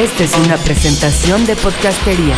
Esta es una presentación de Podcastería.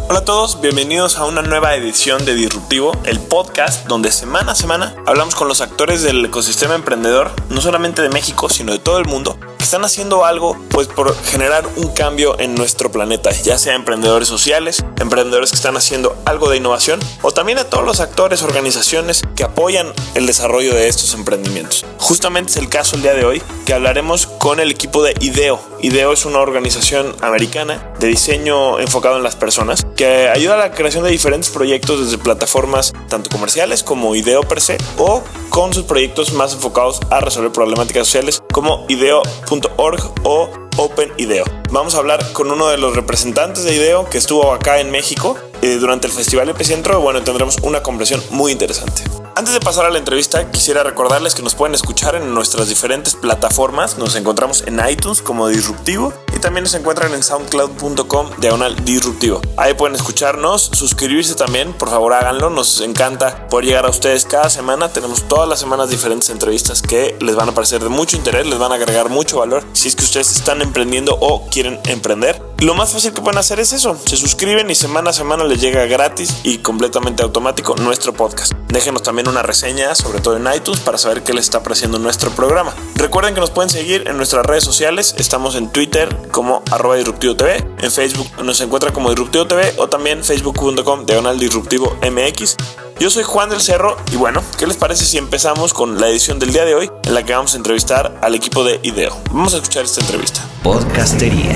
Hola a todos, bienvenidos a una nueva edición de Disruptivo, el podcast donde semana a semana hablamos con los actores del ecosistema emprendedor, no solamente de México, sino de todo el mundo, que están haciendo algo pues por generar un cambio en nuestro planeta, ya sea emprendedores sociales, emprendedores que están haciendo algo de innovación, o también a todos los actores, organizaciones que apoyan el desarrollo de estos emprendimientos. Justamente es el caso el día de hoy, que hablaremos con el equipo de IDEO. IDEO es una organización americana de diseño enfocado en las personas, que ayuda a la creación de diferentes proyectos desde plataformas tanto comerciales como IDEO per se, o con sus proyectos más enfocados a resolver problemáticas sociales como ideo.org o Open IDEO. Vamos a hablar con uno de los representantes de IDEO que estuvo acá en México durante el Festival Epicentro. Bueno, tendremos una conversación muy interesante. Antes de pasar a la entrevista, quisiera recordarles que nos pueden escuchar en nuestras diferentes plataformas. Nos encontramos en iTunes como Disruptivo y también nos encuentran en soundcloud.com/disruptivo. Ahí pueden escucharnos, suscribirse también, por favor háganlo. Nos encanta poder llegar a ustedes cada semana. Tenemos todas las semanas diferentes entrevistas que les van a parecer de mucho interés, les van a agregar mucho valor si es que ustedes están emprendiendo o quieren emprender. Lo más fácil que pueden hacer es eso, se suscriben y semana a semana les llega gratis y completamente automático nuestro podcast. Déjenos también una reseña, sobre todo en iTunes, para saber qué les está pareciendo nuestro programa. Recuerden que nos pueden seguir en nuestras redes sociales. Estamos en Twitter como @DisruptivoTV, en Facebook nos encuentran como DisruptivoTV o también facebook.com/DisruptivoMX. Yo soy Juan del Cerro y bueno, ¿qué les parece si empezamos con la edición del día de hoy en la que vamos a entrevistar al equipo de IDEO? Vamos a escuchar esta entrevista. Podcastería.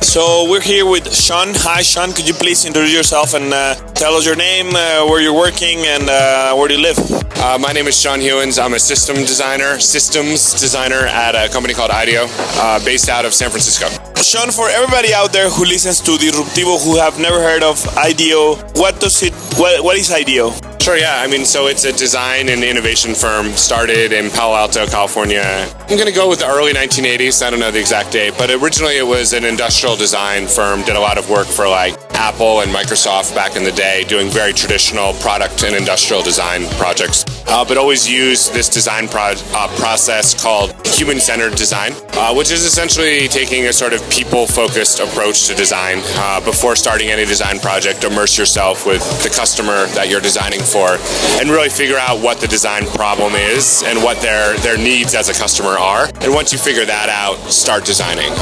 So we're here with Sean. Hi, Sean. Could you please introduce yourself and tell us your name, where you're working, and where do you live? My name is Sean Hewins. I'm a systems designer at a company called IDEO, based out of San Francisco. Sean, for everybody out there who listens to Disruptivo who have never heard of IDEO, what is IDEO? Sure, yeah. So it's a design and innovation firm started in Palo Alto, California. I'm going to go with the early 1980s. I don't know the exact date, but originally it was an industrial design firm, did a lot of work for like Apple and Microsoft back in the day, doing very traditional product and industrial design projects, but always used this design process called human-centered design, which is essentially taking a sort of people-focused approach to design. Before starting any design project, immerse yourself with the customer that you're designing for and really figure out what the design problem is and what their needs as a customer are. And once you figure that out, start designing.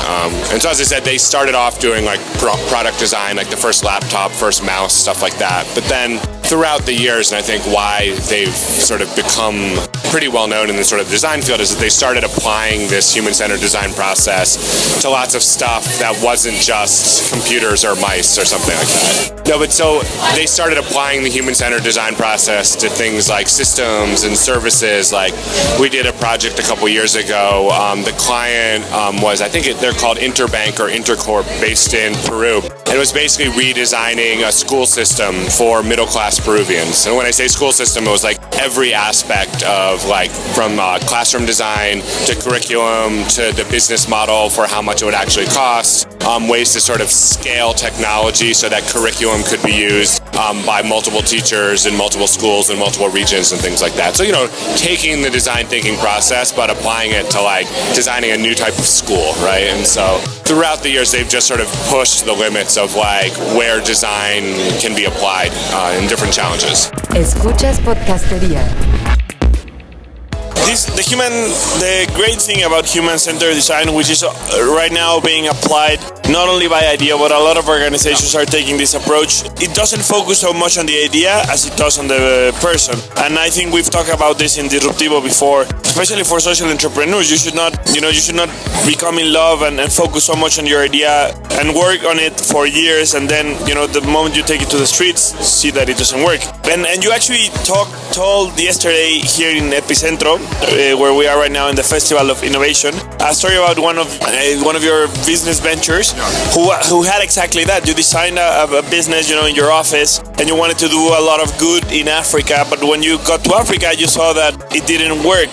And so as I said, they started off doing like product design, like the first laptop, first mouse, stuff like that. But then throughout the years, and I think why they've sort of become pretty well known in the sort of design field, is that they started applying this human-centered design process to lots of stuff that wasn't just computers or mice or something like that. No, but so they started applying the human-centered design process to things like systems and services. Like we did a project a couple years ago. The client was, I think they're called Interbank or Intercorp, based in Peru. And it was basically redesigning a school system for middle-class Peruvians. And when I say school system, it was like every aspect of like from classroom design to curriculum to the business model for how much it would actually cost, ways to sort of scale technology so that curriculum could be used by multiple teachers in multiple schools in multiple regions and things like that. So, taking the design thinking process but applying it to like designing a new type of school, right? And so throughout the years, they've just sort of pushed the limits of like where design can be applied in different challenges. Escuchas Podcastería. The great thing about human-centered design, which is right now being applied not only by IDEO, but a lot of organizations are taking this approach. It doesn't focus so much on the idea as it does on the person. And I think we've talked about this in Disruptivo before, especially for social entrepreneurs. You should not become in love and focus so much on your idea and work on it for years. And then, the moment you take it to the streets, see that it doesn't work. And you actually told yesterday here in Epicentro, where we are right now in the Festival of Innovation, a story about one of your business ventures who had exactly that. You designed a business, in your office, and you wanted to do a lot of good in Africa, but when you got to Africa, you saw that it didn't work.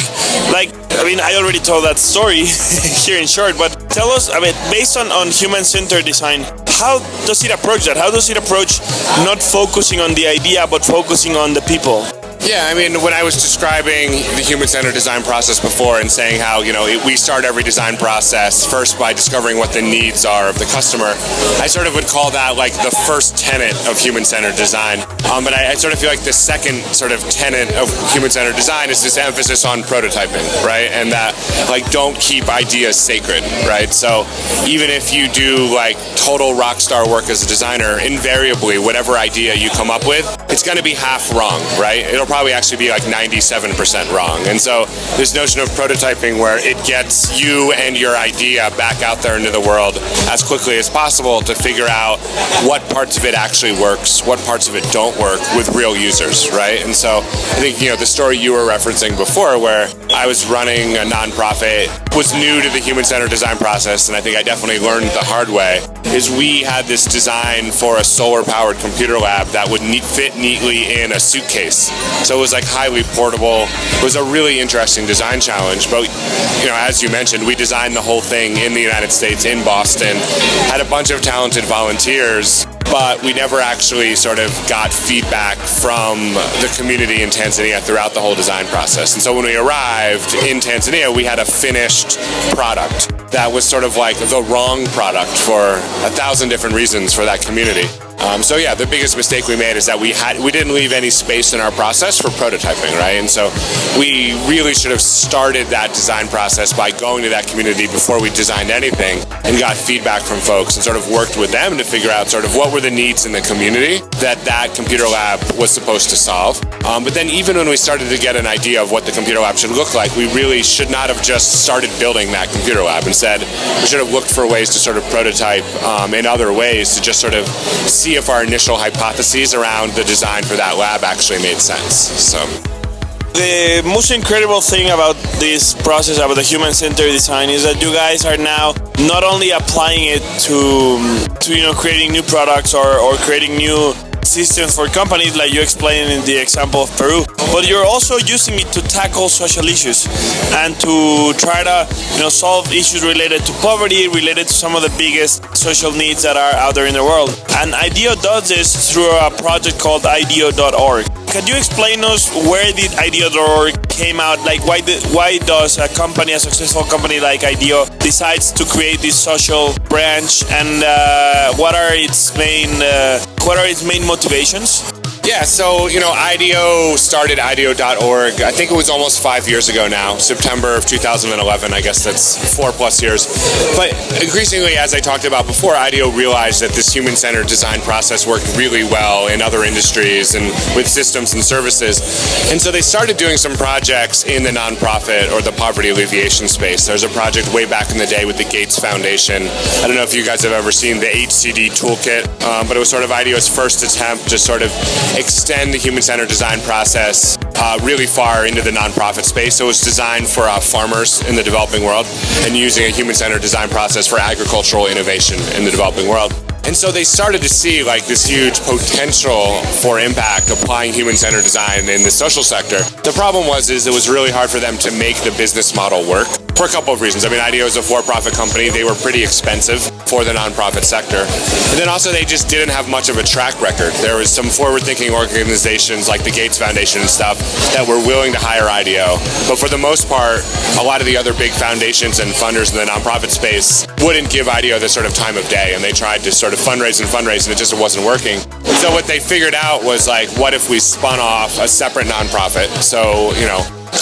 I already told that story here in short, but tell us, based on human-centered design, how does it approach that? How does it approach not focusing on the idea, but focusing on the people? Yeah, I mean, when I was describing the human-centered design process before and saying how, we start every design process first by discovering what the needs are of the customer, I sort of would call that like the first tenet of human-centered design. But I sort of feel like the second sort of tenet of human-centered design is this emphasis on prototyping, right? And that, like, don't keep ideas sacred, right? So even if you do like total rock star work as a designer, invariably, whatever idea you come up with, it's going to be half wrong, right? It'll probably actually be like 97% wrong. And so this notion of prototyping where it gets you and your idea back out there into the world as quickly as possible to figure out what parts of it actually works, what parts of it don't work with real users, right? And so I think, the story you were referencing before where I was running a nonprofit, was new to the human-centered design process, and I think I definitely learned the hard way, is we had this design for a solar-powered computer lab that would fit neatly in a suitcase. So it was like highly portable. It was a really interesting design challenge. But, as you mentioned, we designed the whole thing in the United States, in Boston, had a bunch of talented volunteers, but we never actually sort of got feedback from the community in Tanzania throughout the whole design process. And so when we arrived in Tanzania, we had a finished product that was sort of like the wrong product for 1,000 different reasons for that community. So yeah, the biggest mistake we made is that we didn't leave any space in our process for prototyping, right? And so we really should have started that design process by going to that community before we designed anything and got feedback from folks and sort of worked with them to figure out sort of what were the needs in the community that computer lab was supposed to solve. But then even when we started to get an idea of what the computer lab should look like, we really should not have just started building that computer lab. Instead, we should have looked for ways to sort of prototype in other ways to just sort of see if our initial hypotheses around the design for that lab actually made sense. So the most incredible thing about this process, about the human-centered design, is that you guys are now not only applying it to creating new products or creating new systems for companies like you explained in the example of Peru, but you're also using it to tackle social issues and to try to solve issues related to poverty, related to some of the biggest social needs that are out there in the world. And IDEO does this through a project called IDEO.org. Can you explain us where did IDEO.org came out? Like why does a successful company like IDEO decides to create this social branch, and what are its main motivations? Yeah, so, IDEO started IDEO.org, I think it was almost 5 years ago now, September of 2011, I guess that's 4+ years. But increasingly, as I talked about before, IDEO realized that this human-centered design process worked really well in other industries and with systems and services. And so they started doing some projects in the nonprofit or the poverty alleviation space. There's a project way back in the day with the Gates Foundation. I don't know if you guys have ever seen the HCD toolkit, but it was sort of IDEO's first attempt to sort of extend the human-centered design process really far into the nonprofit space. So it was designed for farmers in the developing world and using a human-centered design process for agricultural innovation in the developing world. And so they started to see like this huge potential for impact applying human-centered design in the social sector. The problem was it was really hard for them to make the business model work for a couple of reasons. I mean, IDEO is a for-profit company. They were pretty expensive for the nonprofit sector. And then also they just didn't have much of a track record. There was some forward-thinking organizations like the Gates Foundation and stuff that were willing to hire IDEO. But for the most part, a lot of the other big foundations and funders in the nonprofit space wouldn't give IDEO the sort of time of day, and they tried to sort of fundraise and it just wasn't working. So what they figured out was like, what if we spun off a separate nonprofit? So,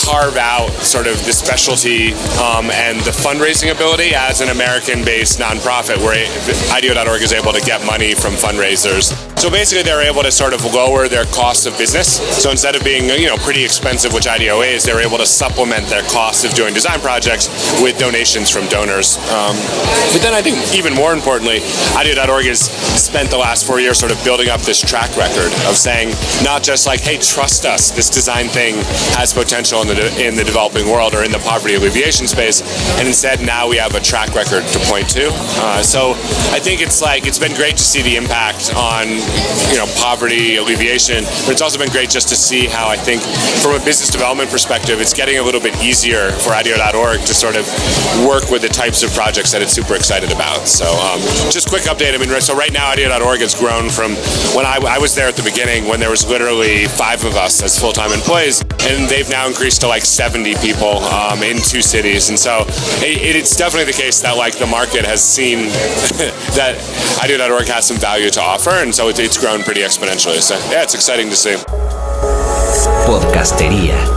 carve out sort of the specialty and the fundraising ability as an American-based nonprofit where IDEO.org is able to get money from fundraisers. So basically they're able to sort of lower their cost of business. So instead of being, pretty expensive, which IDEO is, they're able to supplement their cost of doing design projects with donations from donors. But then I think even more importantly, IDEO.org has spent the last 4 years sort of building up this track record of saying, not just like, hey, trust us, this design thing has potential potential in the developing world or in the poverty alleviation space, and instead now we have a track record to point to. So I think it's been great to see the impact on poverty alleviation, but it's also been great just to see how I think from a business development perspective, it's getting a little bit easier for IDEO.org to sort of work with the types of projects that it's super excited about. So just quick update. So right now IDEO.org has grown from when I was there at the beginning when there was literally 5 of us as full-time employees, and they've now increased to 70 people in 2 cities. And so it's definitely the case that the market has seen that IDEO.org has some value to offer, and so it's grown pretty exponentially. So yeah, it's exciting to see. Podcastería.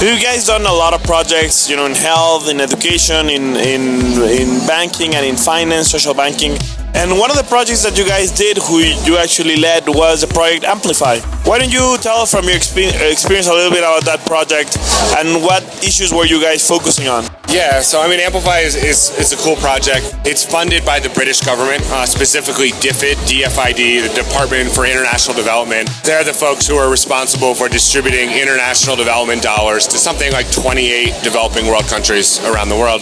You guys done a lot of projects, in health, in education, in banking, and in finance, social banking. And one of the projects that you guys did, who you actually led, was the project Amplify. Why don't you tell from your experience a little bit about that project and what issues were you guys focusing on? Yeah, so Amplify is a cool project. It's funded by the British government, specifically DFID, the Department for International Development. They're the folks who are responsible for distributing international development dollars to something like 28 developing world countries around the world.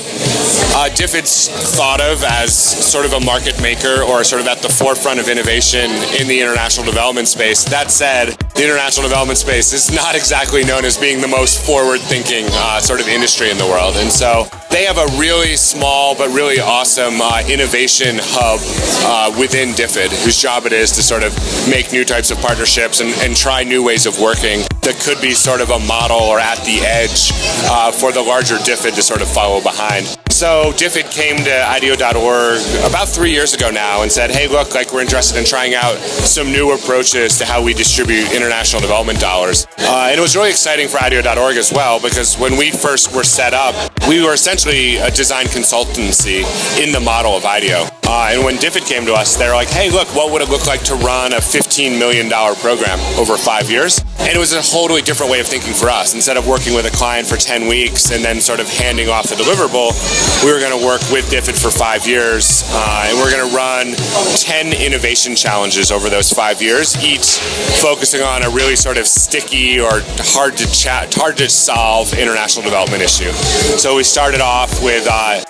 DFID's thought of as sort of a market maker or sort of at the forefront of innovation in the international development space. That said, the international development space is not exactly known as being the most forward-thinking sort of industry in the world. And so they have a really small but really awesome innovation hub within DFID, whose job it is to sort of make new types of partnerships and try new ways of working that could be sort of a model or at the edge for the larger DFID to sort of follow behind. So DFID came to IDEO.org about 3 years ago now and said, hey, look, we're interested in trying out some new approaches to how we distribute international development dollars. And it was really exciting for IDEO.org as well, because when we first were set up, we were essentially a design consultancy in the model of IDEO. And when DFID came to us, they were like, hey, look, what would it look like to run a $15 million program over 5 years? And it was a totally different way of thinking for us. Instead of working with a client for 10 weeks and then sort of handing off the deliverable, we were going to work with DFID for 5 years, and we're going to run 10 innovation challenges over those 5 years, each focusing on a really sort of sticky or hard to solve international development issue. So we started off with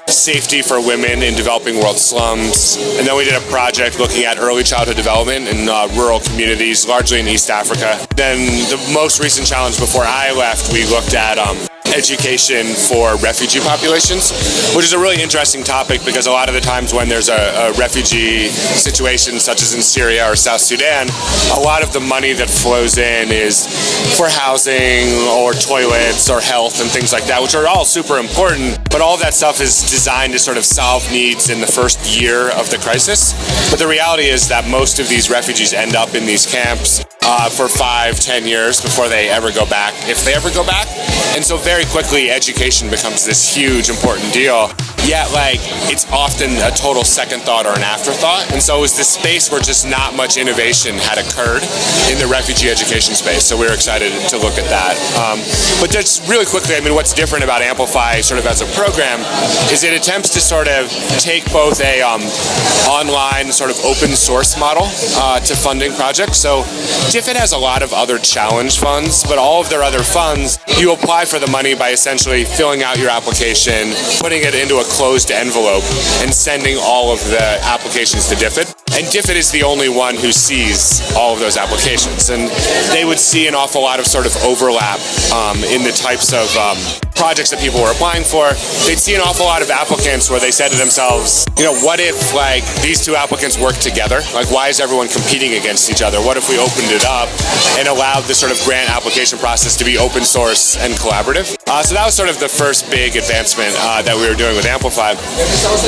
safety for women in developing world slums, and then we did a project looking at early childhood development in rural communities, largely in East Africa. Then the most recent challenge before I left, we looked at education for refugee populations, which is a really interesting topic because a lot of the times when there's a refugee situation, such as in Syria or South Sudan, a lot of the money that flows in is for housing or toilets or health and things like that, which are all super important, but all of that stuff is designed to sort of solve needs in the first year of the crisis. But the reality is that most of these refugees end up in these camps for 5-10 years before they ever go back, if they ever go back. And so very quickly, education becomes this huge, important deal. Yet, it's often a total second thought or an afterthought. And so it was this space where just not much innovation had occurred in the refugee education space. So we were excited to look at that. But just really quickly, what's different about Amplify sort of as a program is it attempts to sort of take both a online sort of open source model to funding projects. So DFID has a lot of other challenge funds, but all of their other funds, you apply for the money by essentially filling out your application, putting it into a closed envelope, and sending all of the applications to DFID. And DFID is the only one who sees all of those applications. And they would see an awful lot of sort of overlap in the types of projects that people were applying for. They'd see an awful lot of applicants where they said to themselves, what if these two applicants work together? Why is everyone competing against each other? What if we opened it up and allowed the sort of grant application process to be open source and collaborative? So that was sort of the first big advancement that we were doing with Amplify.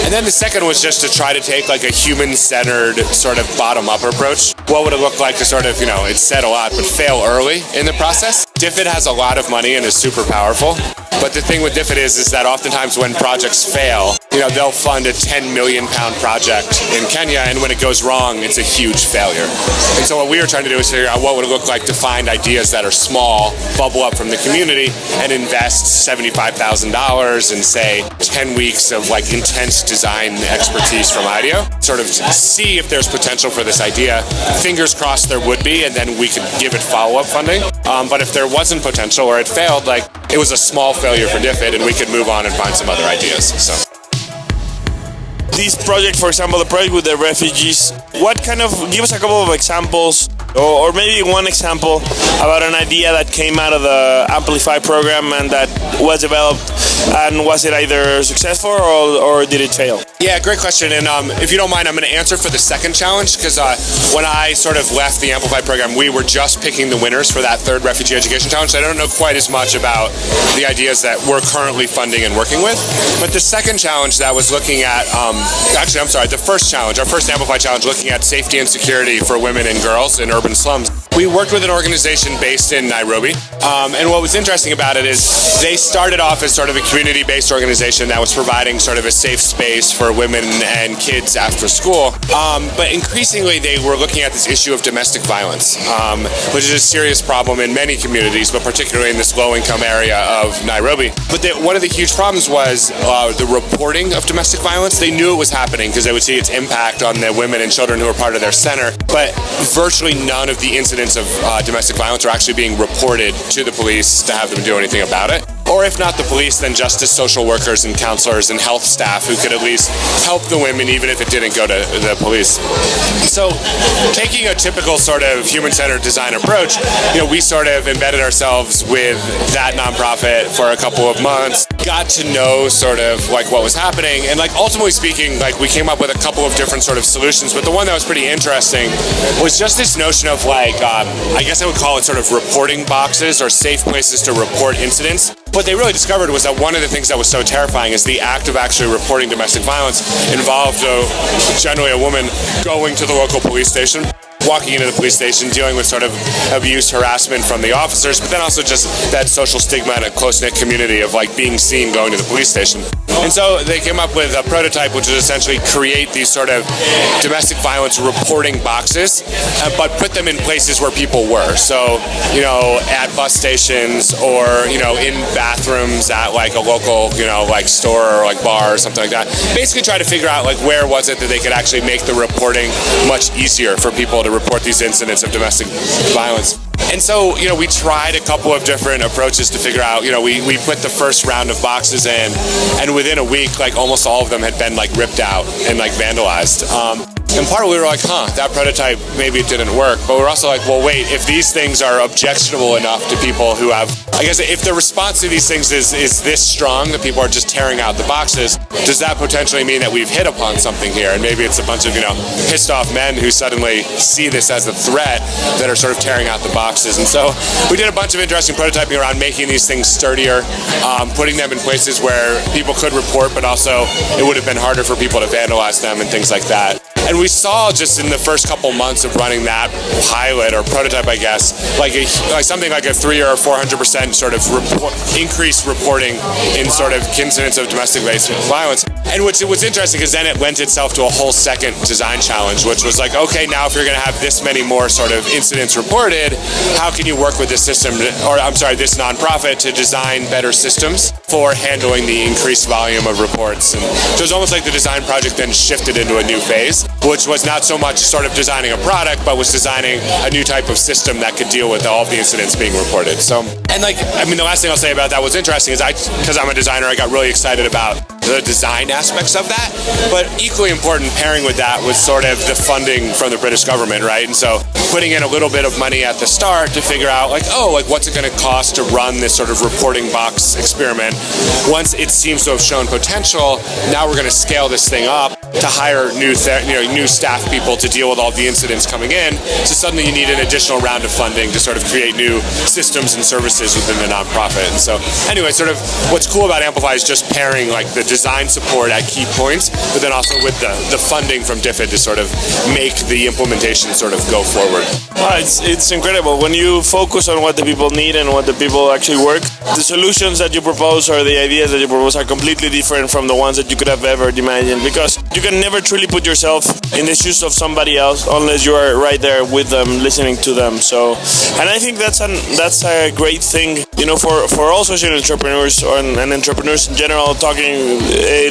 And then the second was just to try to take a human-centered sort of bottom-up approach. What would it look like to sort of, it's said a lot, but fail early in the process? DFID has a lot of money and is super powerful. But the thing with DFID is that oftentimes when projects fail, they'll fund a 10 million pound project in Kenya, and when it goes wrong, it's a huge failure. And so what we were trying to do is figure out what would it look like to find ideas that are small, bubble up from the community, and invest $75,000 in, say, 10 weeks of like intense design expertise from IDEO, sort of see if there's potential for this idea. Fingers crossed there would be, and then we could give it follow-up funding. But if there wasn't potential or it failed, like it was a small failure for DFID, and we could move on and find some other ideas. So. This project, for example, the project with the refugees, give us a couple of examples, or maybe one example about an idea that came out of the Amplify program and that was developed, and was it either successful or did it fail? Yeah, great question. And if you don't mind, I'm going to answer for the second challenge, because when I sort of left the Amplify program, we were just picking the winners for that third refugee education challenge. So I don't know quite as much about the ideas that we're currently funding and working with. But the second challenge that was looking at, the first challenge, our first Amplify challenge, looking at safety and security for women and girls in urban slums. We worked with an organization based in Nairobi. And what was interesting about it is they started off as sort of a community-based organization that was providing sort of a safe space for women and kids after school. But increasingly, they were looking at this issue of domestic violence, which is a serious problem in many communities, but particularly in this low-income area of Nairobi. But one of the huge problems was the reporting of domestic violence. They knew it was happening because they would see its impact on the women and children who were part of their center, but virtually none of the incidents of domestic violence are actually being reported to the police to have them do anything about it. Or if not the police, then justice social workers and counselors and health staff who could at least help the women, even if it didn't go to the police. So taking a typical sort of human-centered design approach, we sort of embedded ourselves with that nonprofit for a couple of months, got to know sort of like what was happening, and like ultimately speaking, like we came up with a couple of different sort of solutions, but the one that was pretty interesting was just this notion of like, I guess I would call it sort of reporting boxes or safe places to report incidents. What they really discovered was that one of the things that was so terrifying is the act of actually reporting domestic violence involved generally a woman going to the local police station, walking into the police station, dealing with sort of abuse, harassment from the officers, but then also just that social stigma in a close-knit community of like being seen going to the police station. And so they came up with a prototype, which is essentially create these sort of domestic violence reporting boxes, but put them in places where people were. So, at bus stations or, in bathrooms at like a local, like store or like bar or something like that. Basically try to figure out like where was it that they could actually make the reporting much easier for people to report these incidents of domestic violence. And so, we tried a couple of different approaches to figure out, we put the first round of boxes in, and within a week, like almost all of them had been like ripped out and like vandalized. And part of it, we were like, that prototype, maybe it didn't work. But we're also like, well, wait, if these things are objectionable enough to people who have, I guess if the response to these things is this strong, that people are just tearing out the boxes, does that potentially mean that we've hit upon something here? And maybe it's a bunch of, pissed off men who suddenly see this as a threat that are sort of tearing out the boxes. And so we did a bunch of interesting prototyping around making these things sturdier, putting them in places where people could report, but also it would have been harder for people to vandalize them and things like that. And we saw just in the first couple months of running that pilot or prototype, I guess, like something like a 300 or 400% sort of increased reporting in sort of incidents of domestic violence. And which it was interesting because then it lent itself to a whole second design challenge, which was like, okay, now if you're going to have this many more sort of incidents reported, how can you work with this system, this nonprofit to design better systems for handling the increased volume of reports? And so it was almost like the design project then shifted into a new phase, which was not so much sort of designing a product, but was designing a new type of system that could deal with all of the incidents being reported. So, and the last thing I'll say about that was interesting is because I'm a designer, I got really excited about the design aspects of that, but equally important pairing with that was sort of the funding from the British government, right? And so putting in a little bit of money at the start to figure out what's it going to cost to run this sort of reporting box experiment. Once it seems to have shown potential, now we're going to scale this thing up to hire hiring new staff people to deal with all the incidents coming in. So suddenly you need an additional round of funding to sort of create new systems and services within the nonprofit. And so anyway, sort of what's cool about Amplify is just pairing like the design support at key points, but then also with the funding from DFID to sort of make the implementation sort of go forward. It's incredible. When you focus on what the people need and what the people actually work, the solutions that you propose or the ideas that you propose are completely different from the ones that you could have ever imagined, because you can never truly put yourself in the shoes of somebody else unless you are right there with them, listening to them. So, and I think that's a great thing, you know, for all social entrepreneurs and entrepreneurs in general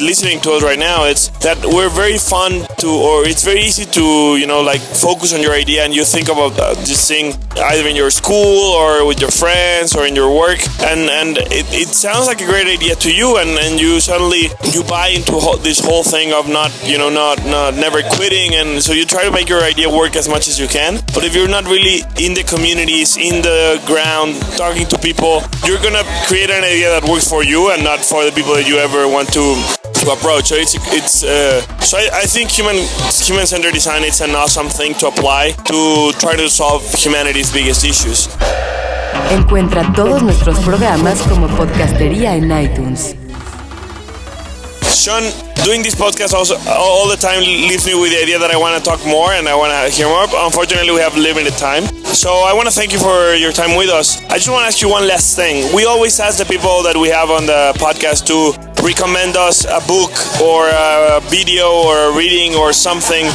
listening to us right now. It's that we're very fun to, or it's very easy to, you know, like focus on your idea and you think about this thing either in your school or with your friends or in your work, and it sounds like a great idea to you, and you suddenly you buy into this whole thing of not never quitting, and so you try to make your idea work as much as you can. But if you're not really in the communities, in the ground, talking to people, you're gonna create an idea that works for you and not for the people that you ever want to approach. So I think human-centered design is an awesome thing to apply to try to solve humanity's biggest issues. Encuentra todos nuestros programas como Podcastería en iTunes. Sean, doing this podcast also all the time leaves me with the idea that I want to talk more and I want to hear more. Unfortunately, we have limited time. So I want to thank you for your time with us. I just want to ask you one last thing. We always ask the people that we have on the podcast to recommend us a book or a video or a reading or something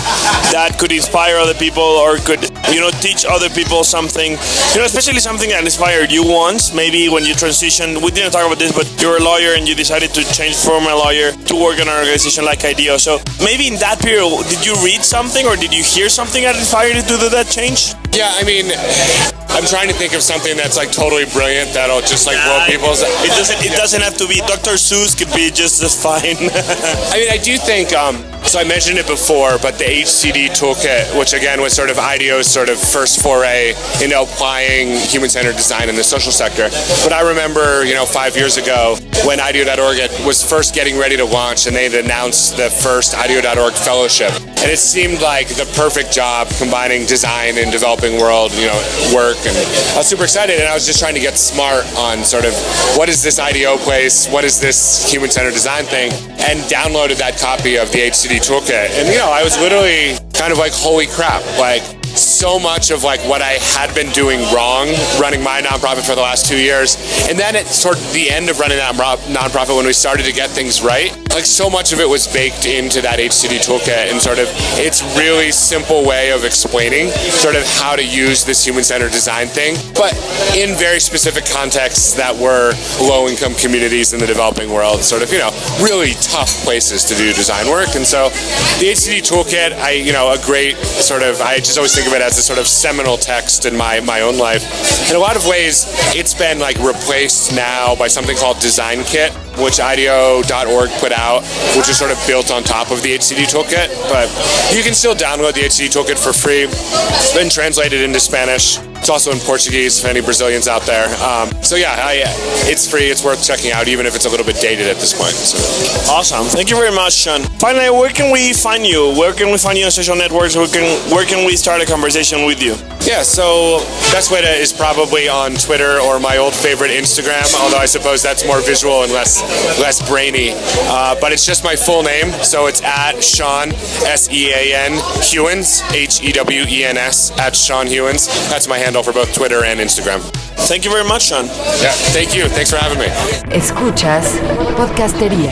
that could inspire other people or could, you know, teach other people something, you know, especially something that inspired you once, maybe when you transitioned. We didn't talk about this, but you're a lawyer and you decided to change from a lawyer to work in an organization like IDEO. So maybe in that period, did you read something or did you hear something that inspired you to do that change? Yeah, I mean, I'm trying to think of something that's like totally brilliant that'll just like blow people's. It doesn't have to be Dr. Seuss. Could be just as fine. I mean, I do think. So I mentioned it before, but the HCD toolkit, which again was sort of IDEO's sort of first foray into applying human-centered design in the social sector. But I remember, 5 years ago when IDEO.org was first getting ready to launch, and they had announced the first IDEO.org fellowship. And it seemed like the perfect job combining design and developing world, work. And I was super excited, and I was just trying to get smart on sort of what is this IDEO place, what is this human-centered design thing, and downloaded that copy of the HCD toolkit. And I was literally kind of like, holy crap, like so much of like what I had been doing wrong running my nonprofit for the last 2 years, and then at sort of the end of running that nonprofit when we started to get things right, like so much of it was baked into that HCD toolkit, and sort of it's really simple way of explaining sort of how to use this human-centered design thing, but in very specific contexts that were low-income communities in the developing world, sort of really tough places to do design work. And so the HCD toolkit, a great sort of, I just always think of it as a sort of seminal text in my own life. In a lot of ways, it's been like replaced now by something called Design Kit, which IDEO.org put out, which is sort of built on top of the HCD toolkit. But you can still download the HCD toolkit for free. It's been translated into Spanish. It's also in Portuguese for any Brazilians out there. It's free. It's worth checking out, even if it's a little bit dated at this point. So. Awesome. Thank you very much, Sean. Finally, where can we find you? Where can we find you on social networks? Where can we start a conversation with you? Yeah, so best way to is probably on Twitter or my old favorite Instagram, although I suppose that's more visual and less brainy. But it's just my full name, so it's at Sean, S-E-A-N, Hewens, H-E-W-E-N-S, at Sean Hewens. That's my handle for both Twitter and Instagram. Thank you very much, Sean. Yeah, thank you. Thanks for having me. Escuchas Podcastería.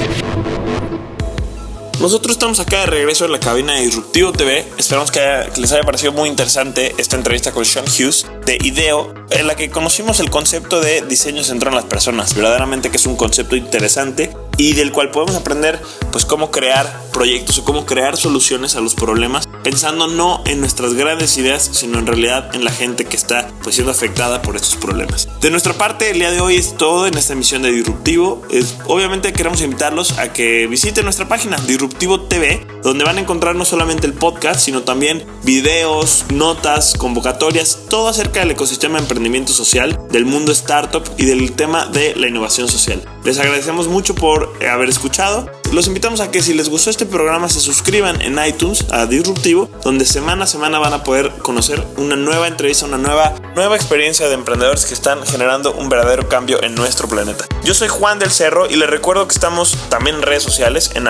Nosotros estamos acá de regreso en la cabina de Disruptivo TV. Esperamos que les haya parecido muy interesante esta entrevista con Sean Hughes de IDEO, en la que conocimos el concepto de diseño centrado en las personas. Verdaderamente que es un concepto interesante y del cual podemos aprender pues cómo crear proyectos o cómo crear soluciones a los problemas, pensando no en nuestras grandes ideas, sino en realidad en la gente que está pues siendo afectada por estos problemas. De nuestra parte, el día de hoy es todo en esta emisión de Disruptivo. Obviamente queremos invitarlos a que visiten nuestra página Disruptivo TV, donde van a encontrar no solamente el podcast, sino también videos, notas, convocatorias, todo acerca del ecosistema de emprendimiento social, del mundo startup y del tema de la innovación social. Les agradecemos mucho por haber escuchado. Los invitamos a que si les gustó este programa se suscriban en iTunes a Disruptivo, donde semana a semana van a poder conocer una nueva entrevista, una nueva experiencia de emprendedores que están generando un verdadero cambio en nuestro planeta. Yo soy Juan del Cerro y les recuerdo que estamos también en redes sociales en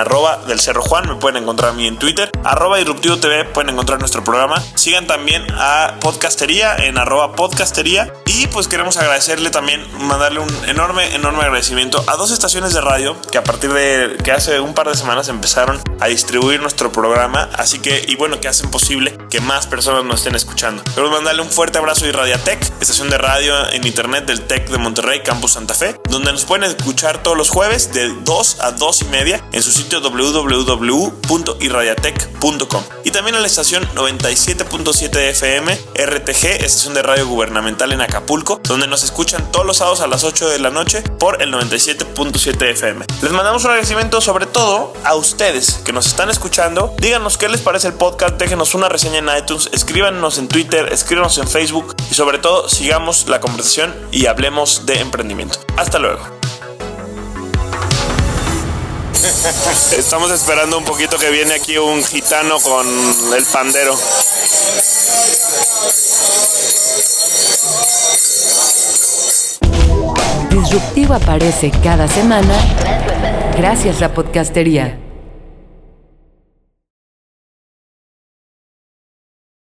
@delcerrojuan, me pueden encontrar a mí en Twitter, @Disruptivo TV pueden encontrar nuestro programa. Sigan también a Podcastería en @podcastería. Y pues queremos agradecerle también, mandarle un enorme agradecimiento a 2 estaciones de radio que a partir de que hace un par de semanas empezaron a distribuir nuestro programa, así que, y bueno, que hacen posible que más personas nos estén escuchando. Queremos mandarle un fuerte abrazo a Irradiatec, estación de radio en internet del TEC de Monterrey, Campus Santa Fe, donde nos pueden escuchar todos los jueves de 2 a 2 y media en su sitio www.irradiatec.com. Y también a la estación 97.7 FM RTG, estación de radio gubernamental en Acapulco, donde nos escuchan todos los sábados a las 8 de la noche por el 97.7 FM. Les mandamos un agradecimiento sobre todo a ustedes que nos están escuchando. Díganos qué les parece el podcast, déjenos una reseña en iTunes, escríbanos en Twitter, escríbanos en Facebook y sobre todo sigamos la conversación y hablemos de emprendimiento. Hasta luego. Estamos esperando un poquito que viene aquí un gitano con el pandero. Disruptivo aparece cada semana gracias a Podcastería.